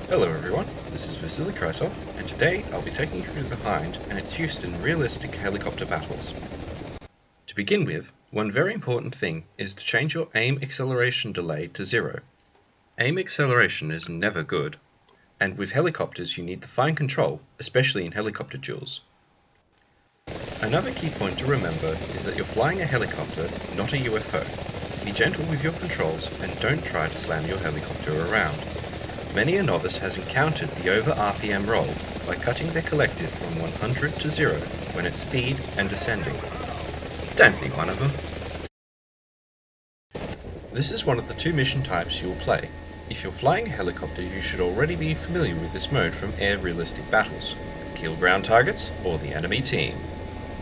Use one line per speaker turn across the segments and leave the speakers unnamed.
Hello everyone, this is Vasily Krysov, and today I'll be taking you through the Hind and its use in realistic helicopter battles. To begin with, one very important thing is to change your aim acceleration delay to 0. Aim acceleration is never good, and with helicopters you need the fine control, especially in helicopter duels. Another key point to remember is that you're flying a helicopter, not a UFO. Be gentle with your controls and don't try to slam your helicopter around. Many a novice has encountered the over RPM roll by cutting their collective from 100 to 0 when at speed and descending. Don't be one of them. This is one of the two mission types you'll play. If you're flying a helicopter, you should already be familiar with this mode from air realistic battles. Kill ground targets or the enemy team.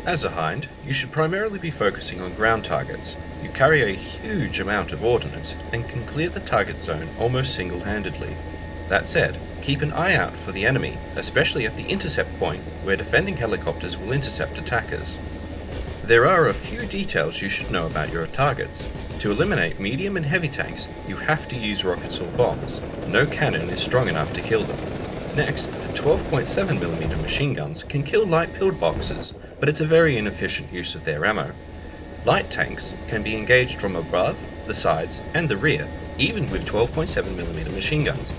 As a Hind, you should primarily be focusing on ground targets. You carry a huge amount of ordnance and can clear the target zone almost single-handedly. That said, keep an eye out for the enemy, especially at the intercept point where defending helicopters will intercept attackers. There are a few details you should know about your targets. To eliminate medium and heavy tanks, you have to use rockets or bombs. No cannon is strong enough to kill them. Next, the 12.7mm machine guns can kill light pillboxes, but it's a very inefficient use of their ammo. Light tanks can be engaged from above, the sides, and the rear, even with 12.7mm machine guns.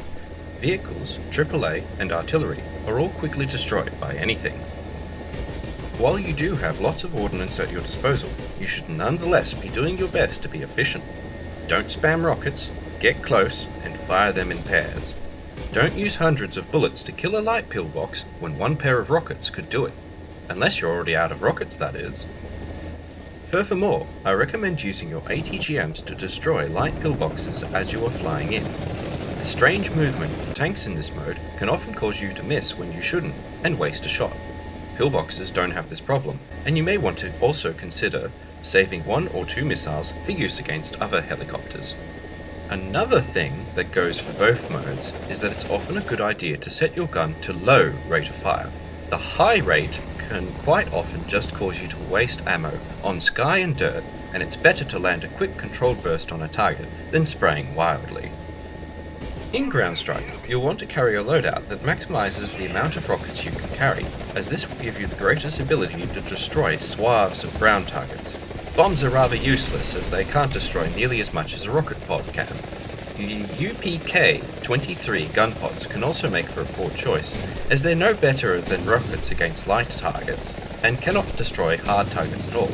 Vehicles, AAA, and artillery are all quickly destroyed by anything. While you do have lots of ordnance at your disposal, you should nonetheless be doing your best to be efficient. Don't spam rockets, get close, and fire them in pairs. Don't use hundreds of bullets to kill a light pillbox when one pair of rockets could do it. Unless you're already out of rockets, that is. Furthermore, I recommend using your ATGMs to destroy light pillboxes as you are flying in. The strange movement of tanks in this mode can often cause you to miss when you shouldn't, and waste a shot. Pillboxes don't have this problem, and you may want to also consider saving 1 or 2 missiles for use against other helicopters. Another thing that goes for both modes is that it's often a good idea to set your gun to low rate of fire. The high rate can quite often just cause you to waste ammo on sky and dirt, and it's better to land a quick controlled burst on a target than spraying wildly. In ground strike, you'll want to carry a loadout that maximizes the amount of rockets you can carry, as this will give you the greatest ability to destroy swaths of ground targets. Bombs are rather useless as they can't destroy nearly as much as a rocket pod can. The UPK-23 gun pods can also make for a poor choice, as they're no better than rockets against light targets, and cannot destroy hard targets at all.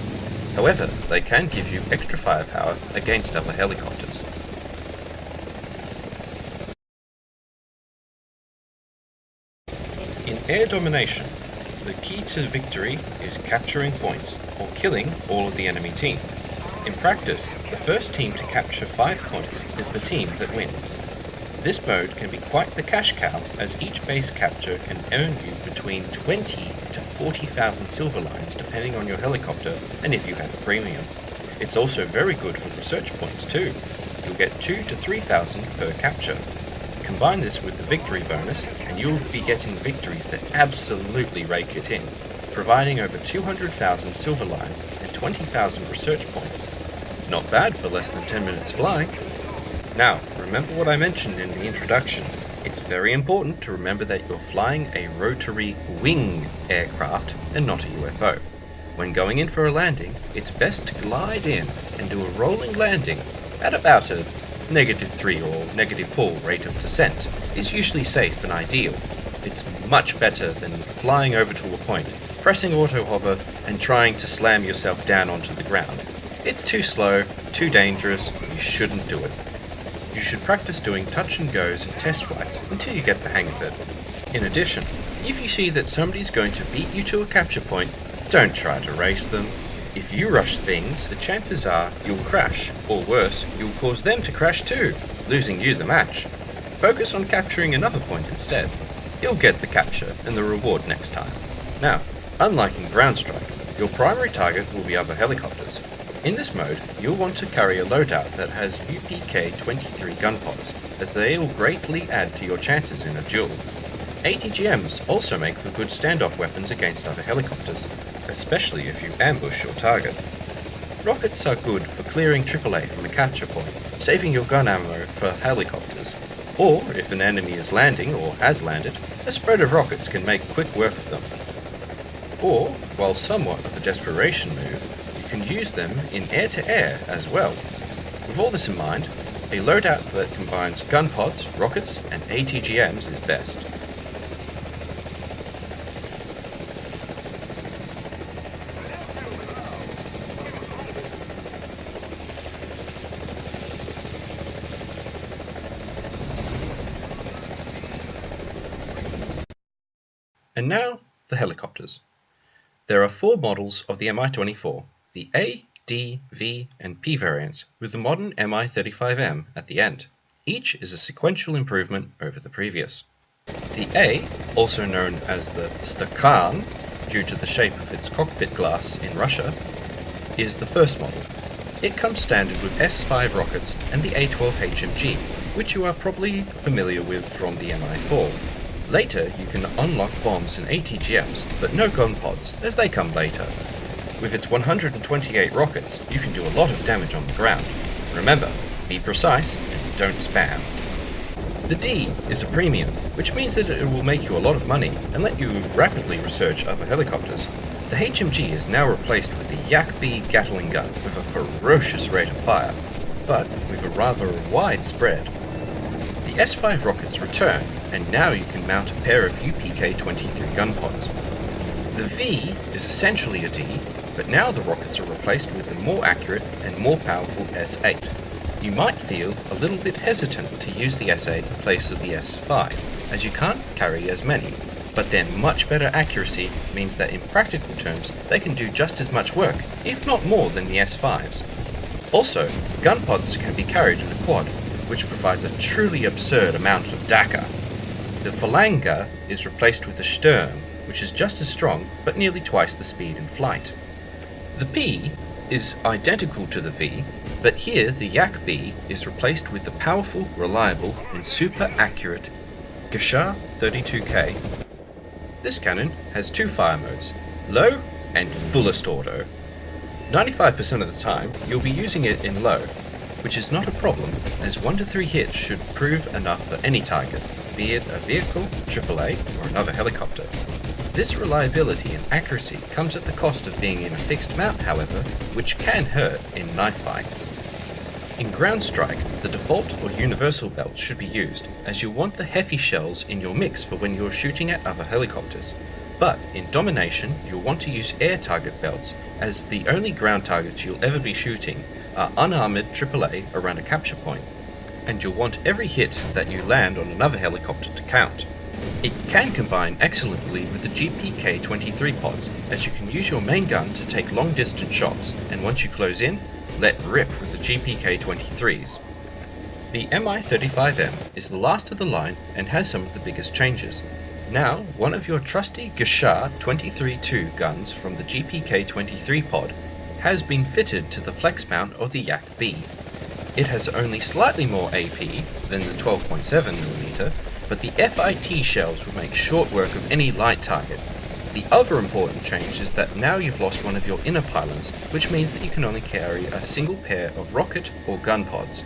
However, they can give you extra firepower against other helicopters. In air domination, the key to victory is capturing points, or killing all of the enemy team. In practice, the first team to capture 5 points is the team that wins. This mode can be quite the cash cow, as each base capture can earn you between 20 to 40,000 silver lines depending on your helicopter and if you have a premium. It's also very good for research points too. You'll get 2 to 3,000 per capture. Combine this with the victory bonus and you'll be getting victories that absolutely rake it in, providing over 200,000 silver lines and 20,000 research points. Not bad for less than 10 minutes flying. Now, remember what I mentioned in the introduction. It's very important to remember that you're flying a rotary wing aircraft and not a UFO. When going in for a landing, it's best to glide in and do a rolling landing at about a -3 or -4 rate of descent is usually safe and ideal. It's much better than flying over to a point, pressing auto hover and trying to slam yourself down onto the ground. It's too slow, too dangerous, you shouldn't do it. You should practice doing touch and goes and test flights until you get the hang of it. In addition, if you see that somebody's going to beat you to a capture point, don't try to race them. If you rush things, the chances are you'll crash, or worse, you'll cause them to crash too, losing you the match. Focus on capturing another point instead. You'll get the capture and the reward next time. Now, unlike in ground strike, your primary target will be other helicopters. In this mode, you'll want to carry a loadout that has UPK-23 gun pods, as they'll greatly add to your chances in a duel. ATGMs also make for good standoff weapons against other helicopters, especially if you ambush your target. Rockets are good for clearing AAA from a capture point, saving your gun ammo for helicopters. Or, if an enemy is landing or has landed, a spread of rockets can make quick work of them. Or, while somewhat of a desperation move, you can use them in air-to-air as well. With all this in mind, a loadout that combines gun pods, rockets, and ATGMs is best. And now, the helicopters. There are 4 models of the Mi-24, the A, D, V, and P variants, with the modern Mi-35M at the end. Each is a sequential improvement over the previous. The A, also known as the Stakhan, due to the shape of its cockpit glass in Russia, is the first model. It comes standard with S5 rockets and the A-12 HMG, which you are probably familiar with from the Mi-4. Later, you can unlock bombs and ATGMs, but no gun pods, as they come later. With its 128 rockets, you can do a lot of damage on the ground. Remember, be precise and don't spam. The D is a premium, which means that it will make you a lot of money and let you rapidly research other helicopters. The HMG is now replaced with the Yak-B Gatling gun with a ferocious rate of fire, but with a rather wide spread. The S5 rockets return, and now you can mount a pair of UPK-23 gun pods. The V is essentially a D, but now the rockets are replaced with a more accurate and more powerful S8. You might feel a little bit hesitant to use the S8 in place of the S5, as you can't carry as many, but their much better accuracy means that in practical terms they can do just as much work, if not more than the S5s. Also, gun pods can be carried in a quad, which provides a truly absurd amount of DACA. The Phalange is replaced with the Sturm, which is just as strong, but nearly twice the speed in flight. The P is identical to the V, but here the Yak-B is replaced with the powerful, reliable, and super accurate Gashar 32K. This cannon has 2 fire modes, low and fullest auto. 95% of the time, you'll be using it in low, which is not a problem, as 1 to 3 hits should prove enough for any target, be it a vehicle, AAA, or another helicopter. This reliability and accuracy comes at the cost of being in a fixed mount, however, which can hurt in knife fights. In ground strike, the default or universal belt should be used, as you'll want the heavy shells in your mix for when you're shooting at other helicopters. But in Domination, you'll want to use air target belts, as the only ground targets you'll ever be shooting are unarmored AAA around a capture point, and you'll want every hit that you land on another helicopter to count. It can combine excellently with the GPK-23 pods, as you can use your main gun to take long distance shots, and once you close in, let rip with the GPK-23s. The Mi-35M is the last of the line and has some of the biggest changes. Now, one of your trusty Gashar 23-2 guns from the GPK-23 pod has been fitted to the flex mount of the Yak-B. It has only slightly more AP than the 12.7mm, but the FIT shells will make short work of any light target. The other important change is that now you've lost one of your inner pylons, which means that you can only carry a single pair of rocket or gun pods.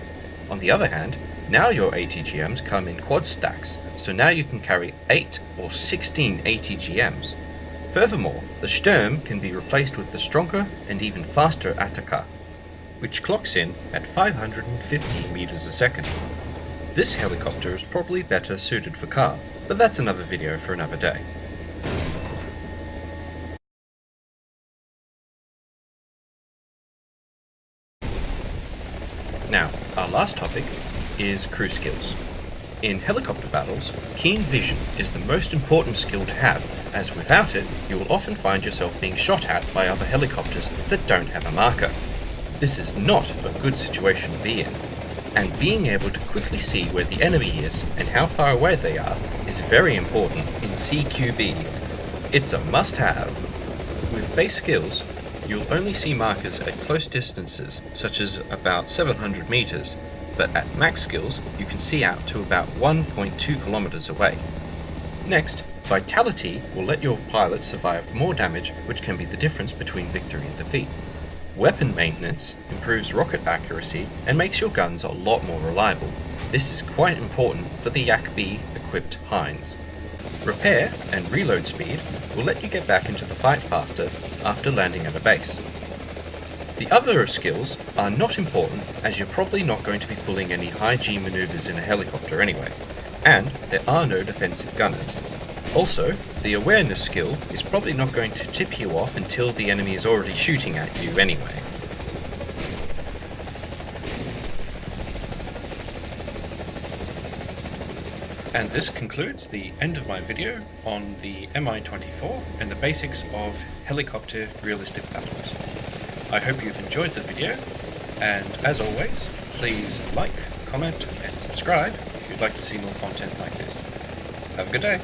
On the other hand, now your ATGMs come in quad stacks, so now you can carry 8 or 16 ATGMs. Furthermore, the Sturm can be replaced with the stronger and even faster Ataka, which clocks in at 550 meters a second. This helicopter is probably better suited for car, but that's another video for another day. Now, our last topic is crew skills. In helicopter battles, keen vision is the most important skill to have, as without it, you will often find yourself being shot at by other helicopters that don't have a marker. This is not a good situation to be in, and being able to quickly see where the enemy is and how far away they are is very important in CQB. It's a must-have. With base skills, you'll only see markers at close distances, such as about 700 meters, but at max skills, you can see out to about 1.2 kilometers away. Next, Vitality will let your pilot survive more damage, which can be the difference between victory and defeat. Weapon maintenance improves rocket accuracy and makes your guns a lot more reliable. This is quite important for the Yak-B equipped Hinds. Repair and reload speed will let you get back into the fight faster after landing at a base. The other skills are not important, as you're probably not going to be pulling any high G maneuvers in a helicopter anyway, and there are no defensive gunners. Also, the awareness skill is probably not going to tip you off until the enemy is already shooting at you anyway. And this concludes the end of my video on the Mi-24 and the basics of helicopter realistic battles. I hope you've enjoyed the video, and as always, please like, comment and subscribe if you'd like to see more content like this. Have a good day!